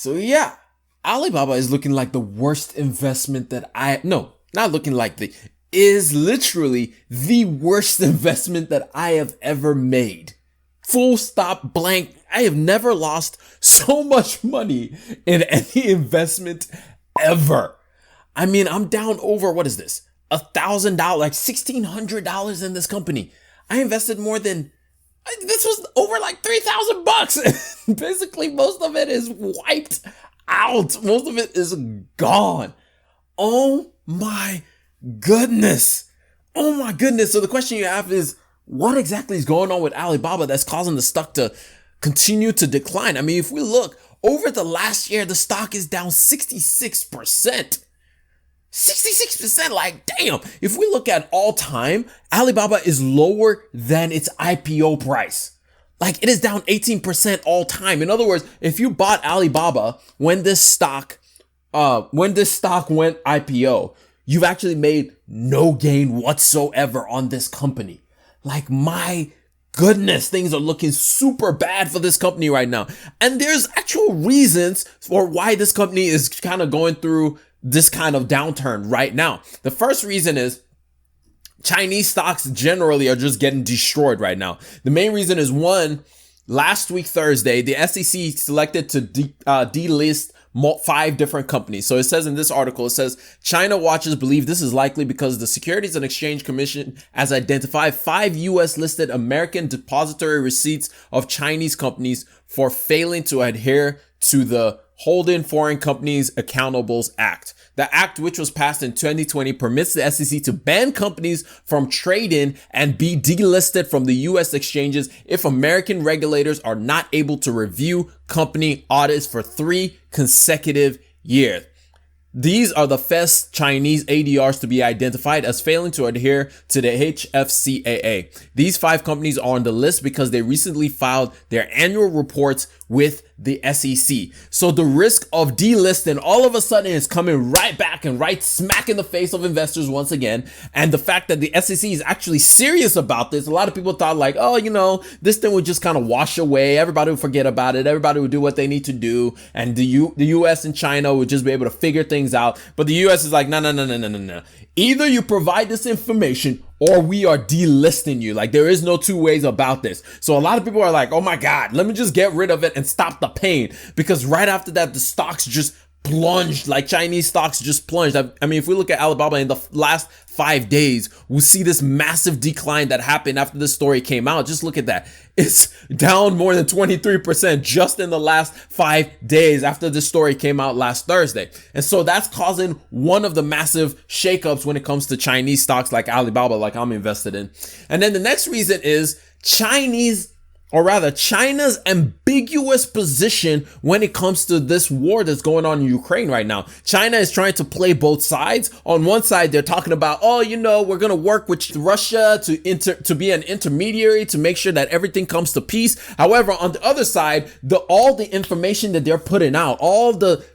So yeah, Alibaba is looking like the worst investment no, not looking like is literally the worst investment that I have ever made. Full stop blank. I have never lost so much money in any investment ever. I mean, I'm down over, what is this? $1,000, like $1,600 in this company. I invested this was over like $3,000. Basically, most of it is wiped out. Most of it is gone. Oh my goodness. Oh my goodness. So the question you have is, what exactly is going on with Alibaba that's causing the stock to continue to decline? I mean, if we look over the last year, the stock is down 66%. 66%, like damn. If we look at all time, Alibaba is lower than its IPO price. Like it is down 18% all time. In other words, if you bought Alibaba when this stock went IPO, you've actually made no gain whatsoever on this company. Like my goodness, things are looking super bad for this company right now. And there's actual reasons for why this company is kind of going through this kind of downturn right now. The first reason is Chinese stocks generally are just getting destroyed right now. The main reason is one, last week, Thursday, the SEC selected to delist 5 different companies. So it says in this article, it says China watchers believe this is likely because the Securities and Exchange Commission has identified 5 US listed American depository receipts of Chinese companies for failing to adhere to the Holding Foreign Companies Accountables Act. The act, which was passed in 2020, permits the SEC to ban companies from trading and be delisted from the U.S. exchanges if American regulators are not able to review company audits for 3 consecutive years. These are the first Chinese ADRs to be identified as failing to adhere to the HFCAA. These 5 companies are on the list because they recently filed their annual reports with the SEC. So the risk of delisting all of a sudden is coming right back and right smack in the face of investors once again. And the fact that the SEC is actually serious about this, a lot of people thought like, oh, this thing would just kind of wash away. Everybody would forget about it. Everybody would do what they need to do. And the US and China would just be able to figure things out. But the US is like, no. Either you provide this information or we are delisting you. Like there is no two ways about this. So a lot of people are like, oh my God, let me just get rid of it and stop the pain. Because right after that, the stocks just plunged, like Chinese stocks just plunged. I mean, if we look at Alibaba in the last 5 days, we'll see this massive decline that happened after this story came out. Just look at that. It's down more than 23% just in the last 5 days after this story came out last Thursday. And so that's causing one of the massive shakeups when it comes to Chinese stocks like Alibaba, like I'm invested in. And then the next reason is China's ambiguous position when it comes to this war that's going on in Ukraine right now. China is trying to play both sides. On one side, they're talking about, we're going to work with Russia to be an intermediary to make sure that everything comes to peace. However, on the other side, all the information that they're putting out,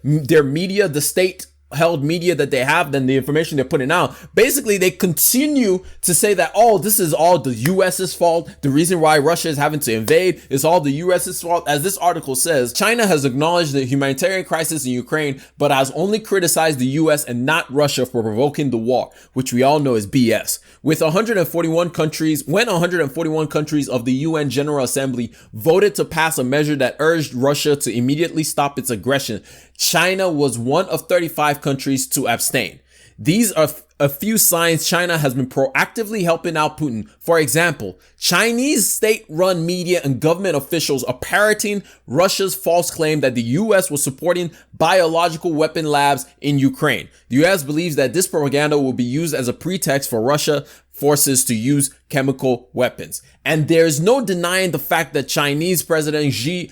their media, the state held media that they have, then the information they're putting out, basically they continue to say that, this is all the US's fault. The reason why Russia is having to invade is all the US's fault. As this article says, China has acknowledged the humanitarian crisis in Ukraine, but has only criticized the US and not Russia for provoking the war, which we all know is BS. When 141 countries of the UN General Assembly voted to pass a measure that urged Russia to immediately stop its aggression, China was one of 35 countries to abstain. These are a few signs China has been proactively helping out Putin. For example, Chinese state-run media and government officials are parroting Russia's false claim that the US was supporting biological weapon labs in Ukraine. The US believes that this propaganda will be used as a pretext for Russia forces to use chemical weapons. And there's no denying the fact that Chinese President Xi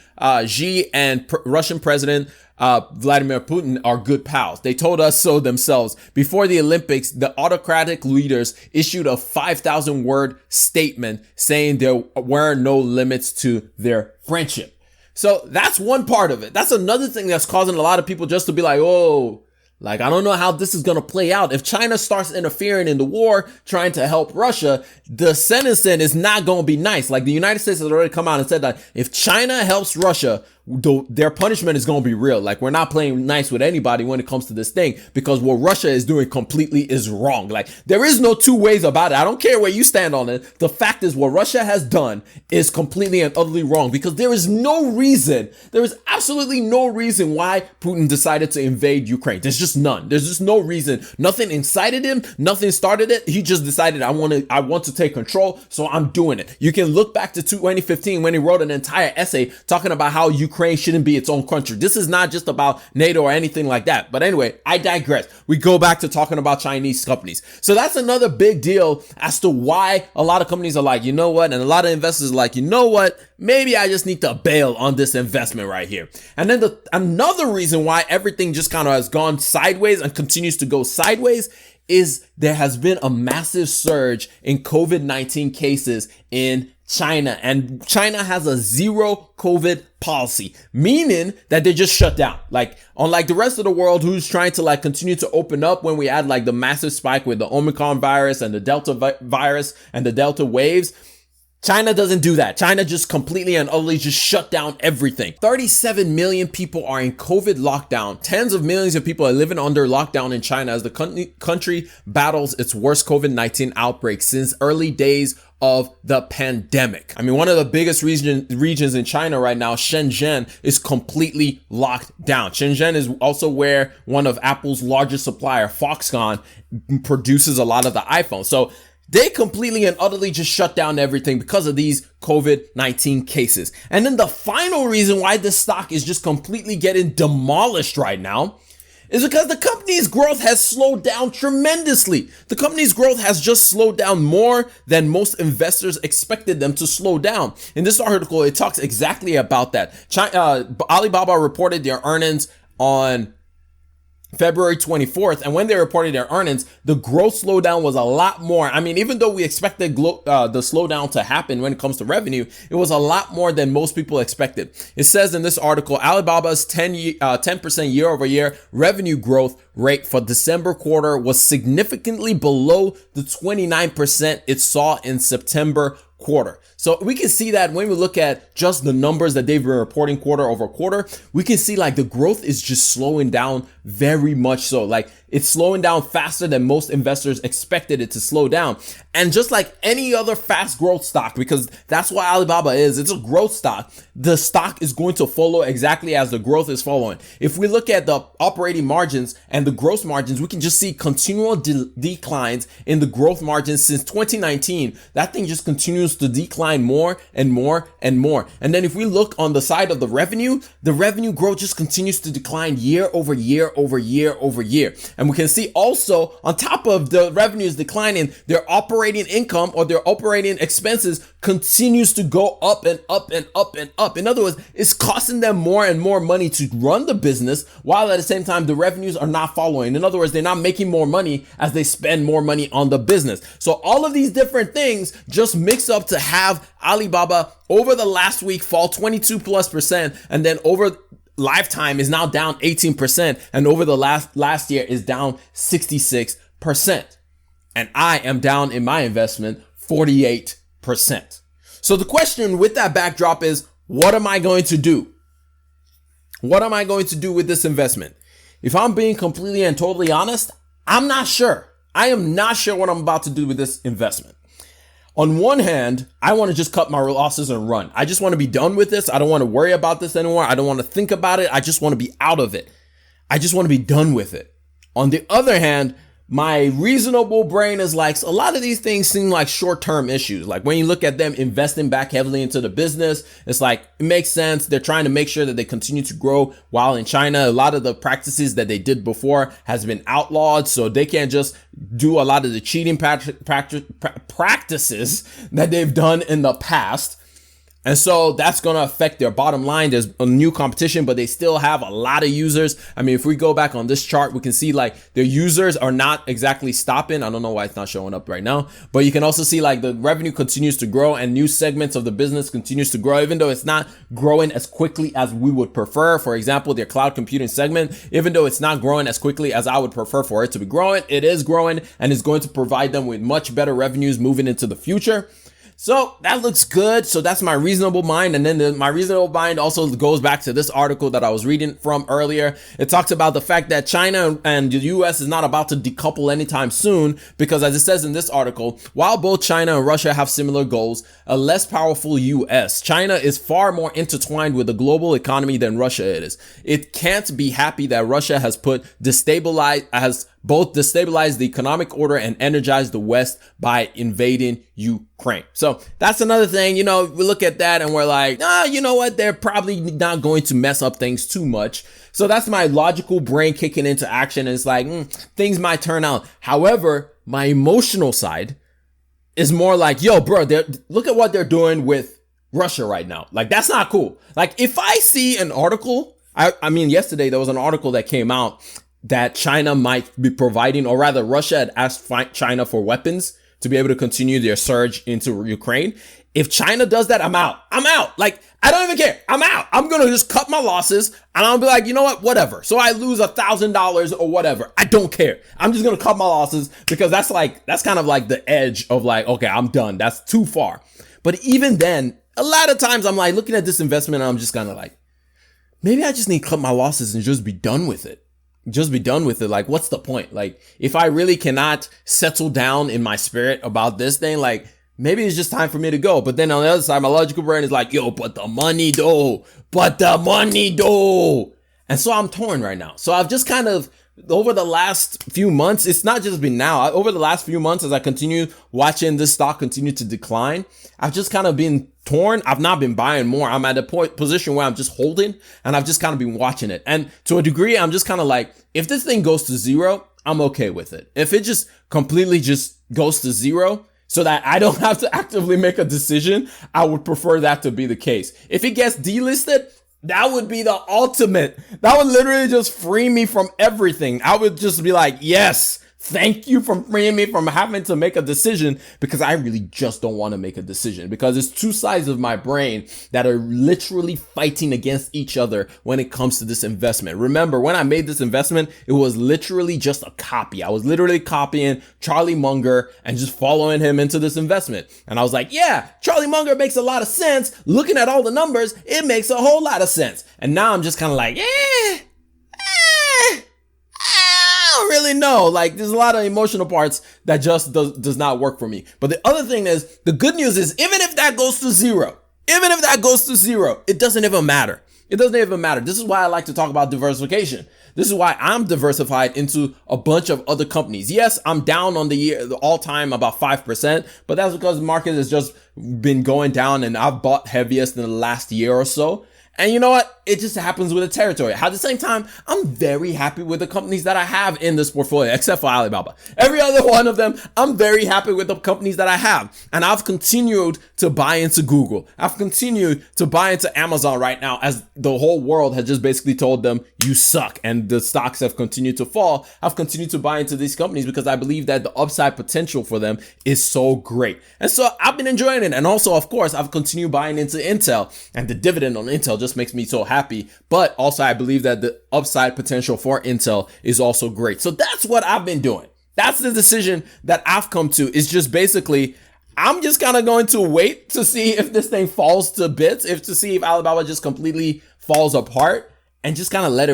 and Russian President Vladimir Putin are good pals. They told us so themselves. Before the Olympics, the autocratic leaders issued a 5,000-word statement saying there were no limits to their friendship. So that's one part of it. That's another thing that's causing a lot of people just to be like, I don't know how this is going to play out. If China starts interfering in the war, trying to help Russia, the sentencing is not going to be nice. Like the United States has already come out and said that if China helps Russia, their punishment is going to be real. Like, we're not playing nice with anybody when it comes to this thing, because what Russia is doing completely is wrong. Like, there is no two ways about it. I don't care where you stand on it. The fact is, what Russia has done is completely and utterly wrong, because there is absolutely no reason why Putin decided to invade Ukraine. There's just none. There's just no reason. Nothing incited him. Nothing started it. He just decided, I want to take control, so I'm doing it. You can look back to 2015 when he wrote an entire essay talking about how Ukraine shouldn't be its own country. This is not just about NATO or anything like that. But anyway, I digress. We go back to talking about Chinese companies. So that's another big deal as to why a lot of companies are like, you know what? And a lot of investors are like, you know what? Maybe I just need to bail on this investment right here. And then another reason why everything just kind of has gone sideways and continues to go sideways is there has been a massive surge in COVID-19 cases in China, and China has a zero COVID policy, meaning that they just shut down. Like, unlike the rest of the world who's trying to like continue to open up when we had like the massive spike with the Omicron virus and the Delta virus and the Delta waves, China doesn't do that. China just completely and utterly just shut down everything. 37 million people are in COVID lockdown. Tens of millions of people are living under lockdown in China as the country battles its worst COVID-19 outbreak since early days of the pandemic. I mean, one of the biggest regions in China right now, Shenzhen, is completely locked down. Shenzhen is also where one of Apple's largest supplier, Foxconn, produces a lot of the iPhones. So they completely and utterly just shut down everything because of these COVID-19 cases. And then the final reason why this stock is just completely getting demolished right now is because the company's growth has slowed down tremendously. The company's growth has just slowed down more than most investors expected them to slow down. In this article, it talks exactly about that. Alibaba reported their earnings on February 24th. And when they reported their earnings, the growth slowdown was a lot more. I mean, even though we expected the slowdown to happen when it comes to revenue, it was a lot more than most people expected. It says in this article, Alibaba's 10% year over year revenue growth rate for December quarter was significantly below the 29% it saw in September quarter. So we can see that when we look at just the numbers that they've been reporting quarter over quarter, we can see like the growth is just slowing down very much so. Like, it's slowing down faster than most investors expected it to slow down. And just like any other fast growth stock, because that's what Alibaba is, it's a growth stock, the stock is going to follow exactly as the growth is following. If we look at the operating margins and the gross margins, we can just see continual declines in the growth margins since 2019. That thing just continues to decline more and more and more. And then if we look on the side of the revenue growth just continues to decline year over year over year over year. And we can see also on top of the revenues declining, their operating income or their operating expenses continues to go up and up and up and up. In other words, it's costing them more and more money to run the business, while at the same time the revenues are not following. In other words, they're not making more money as they spend more money on the business. So all of these different things just mix up to have Alibaba over the last week fall 22+%, and then over lifetime is now down 18%, and over the last year is down 66%. And I am down in my investment 48%. So the question with that backdrop is, what am I going to do? What am I going to do with this investment? If I'm being completely and totally honest, I'm not sure. I am not sure what I'm about to do with this investment. On one hand, I want to just cut my losses and run. I just want to be done with this. I don't want to worry about this anymore. I don't want to think about it. I just want to be out of it. I just want to be done with it. On the other hand, my reasonable brain is like, a lot of these things seem like short-term issues. Like when you look at them investing back heavily into the business, it's like, it makes sense. They're trying to make sure that they continue to grow, while in China, a lot of the practices that they did before has been outlawed. So they can't just do a lot of the cheating practices that they've done in the past. And so that's going to affect their bottom line. There's a new competition, but they still have a lot of users. I mean, if we go back on this chart, we can see like their users are not exactly stopping. I don't know why it's not showing up right now, but you can also see like the revenue continues to grow and new segments of the business continues to grow, even though it's not growing as quickly as we would prefer. For example, their cloud computing segment, even though it's not growing as quickly as I would prefer for it to be growing, it is growing and is going to provide them with much better revenues moving into the future. So that looks good. So that's my reasonable mind. And then my reasonable mind also goes back to this article that I was reading from earlier. It talks about the fact that China and the US is not about to decouple anytime soon, because as it says in this article, while both China and Russia have similar goals, a less powerful US, China is far more intertwined with the global economy than Russia is. It can't be happy that Russia has both destabilized the economic order and energized the West by invading Ukraine. So that's another thing, we look at that and we're like, you know what? They're probably not going to mess up things too much. So that's my logical brain kicking into action. And it's like, things might turn out. However, my emotional side is more like, yo, bro, look at what they're doing with Russia right now. Like, that's not cool. Like, if I see an article, I mean, yesterday there was an article that came out that China might be providing, or rather Russia had asked China for weapons to be able to continue their surge into Ukraine. If China does that, I'm out. Like, I don't even care. I'm out. I'm going to just cut my losses and I'll be like, you know what? Whatever. So I lose $1,000 or whatever. I don't care. I'm just going to cut my losses, because that's kind of like the edge of like, okay, I'm done. That's too far. But even then, a lot of times I'm like looking at this investment and I'm just kind of like, maybe I just need to cut my losses and just be done with it. Like, what's the point? Like, if I really cannot settle down in my spirit about this thing, like, maybe it's just time for me to go. But then on the other side, my logical brain is like, yo, but the money though. And so I'm torn right now. So I've just kind of, over the last few months, it's not just been now, over the last few months, as I continue watching this stock continue to decline, I've just kind of been torn. I've not been buying more. I'm at a position where I'm just holding, and I've just kind of been watching it. And to a degree, I'm just kind of like, if this thing goes to zero, I'm okay with it. If it just completely just goes to zero, so that I don't have to actively make a decision, I would prefer that to be the case. If it gets delisted, that would be the ultimate. That would literally just free me from everything. I would just be like, yes, thank you for freeing me from having to make a decision, because I really just don't want to make a decision, because it's two sides of my brain that are literally fighting against each other when it comes to this investment. Remember, when I made this investment, it was literally just a copy. I was literally copying Charlie Munger and just following him into this investment. And I was like, yeah, Charlie Munger makes a lot of sense. Looking at all the numbers, it makes a whole lot of sense. And now I'm just kind of like, I don't really know. Like, there's a lot of emotional parts that just does not work for me. But the other thing is, the good news is, even if that goes to zero, it doesn't even matter. This is why I like to talk about diversification. This is why I'm diversified into a bunch of other companies. Yes, I'm down on the all time about 5%, but that's because the market has just been going down and I've bought heaviest in the last year or so. And you know what? It just happens with the territory. At the same time, I'm very happy with the companies that I have in this portfolio, except for Alibaba. Every other one of them, I'm very happy with the companies that I have. And I've continued to buy into Google. I've continued to buy into Amazon right now, as the whole world has just basically told them, you suck. And the stocks have continued to fall. I've continued to buy into these companies because I believe that the upside potential for them is so great. And so I've been enjoying it. And also, of course, I've continued buying into Intel, and the dividend on Intel just makes me so happy. But also, I believe that the upside potential for Intel is also great. So that's what I've been doing. That's the decision that I've come to, is just basically, I'm just kind of going to wait to see if this thing falls to bits, to see if Alibaba just completely falls apart, and just kind of let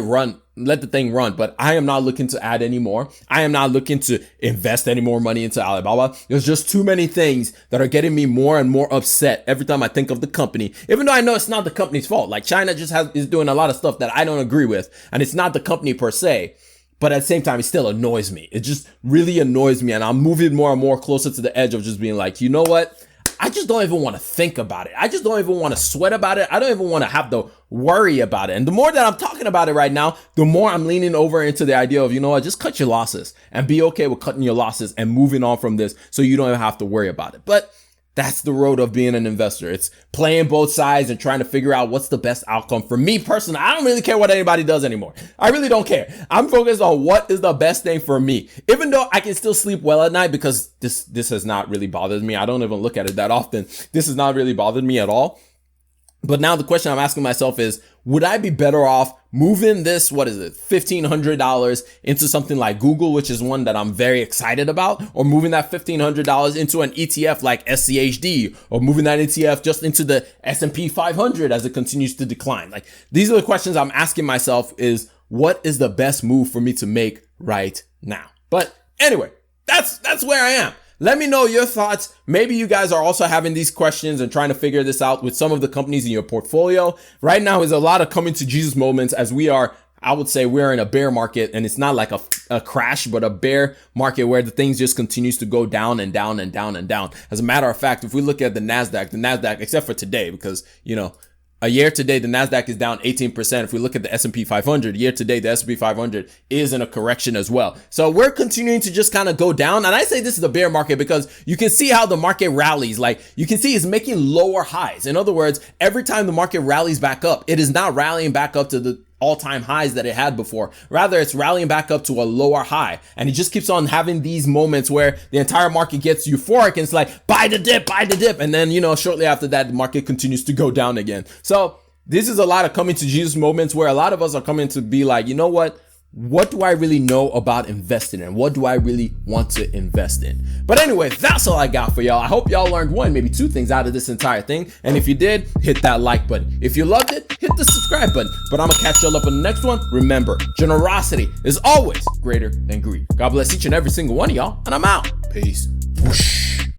the thing run. But I am not looking to add any more. I am not looking to invest any more money into Alibaba. There's just too many things that are getting me more and more upset every time I think of the company, even though I know it's not the company's fault. Like, China just is doing a lot of stuff that I don't agree with, and it's not the company per se. But at the same time, it still annoys me. It just really annoys me. And I'm moving more and more closer to the edge of just being like, you know what? I just don't even want to think about it. I just don't even want to sweat about it. I don't even want to have to worry about it. And the more that I'm talking about it right now, the more I'm leaning over into the idea of, you know what, just cut your losses and be okay with cutting your losses and moving on from this, so you don't even have to worry about it. But that's the road of being an investor. It's playing both sides and trying to figure out what's the best outcome. For me personally, I don't really care what anybody does anymore. I really don't care. I'm focused on what is the best thing for me. Even though I can still sleep well at night, because this has not really bothered me. I don't even look at it that often. This has not really bothered me at all. But now the question I'm asking myself is, would I be better off moving this, $1,500 into something like Google, which is one that I'm very excited about, or moving that $1,500 into an ETF like SCHD, or moving that ETF just into the S&P 500 as it continues to decline? Like, these are the questions I'm asking myself, is what is the best move for me to make right now? But anyway, that's where I am. Let me know your thoughts. Maybe you guys are also having these questions and trying to figure this out with some of the companies in your portfolio. Right now is a lot of coming to Jesus moments, as I would say we're in a bear market, and it's not like a crash, but a bear market where the things just continues to go down and down and down and down. As a matter of fact, if we look at the NASDAQ, except for today, because, a year to date, the NASDAQ is down 18%. If we look at the S&P 500, year to date, the S&P 500 is in a correction as well. So we're continuing to just kind of go down. And I say this is a bear market because you can see how the market rallies. Like, you can see it's making lower highs. In other words, every time the market rallies back up, it is not rallying back up to the all-time highs that it had before. Rather, it's rallying back up to a lower high. And it just keeps on having these moments where the entire market gets euphoric and it's like, buy the dip. And then, shortly after that, the market continues to go down again. So this is a lot of coming to Jesus moments where a lot of us are coming to be like, you know what? What do I really know about investing in? What do I really want to invest in? But anyway, that's all I got for y'all. I hope y'all learned one, maybe two things out of this entire thing. And if you did, hit that like button. If you loved it, hit the subscribe button. But I'm gonna catch y'all up on the next one. Remember, generosity is always greater than greed. God bless each and every single one of y'all, and I'm out. Peace. Whoosh.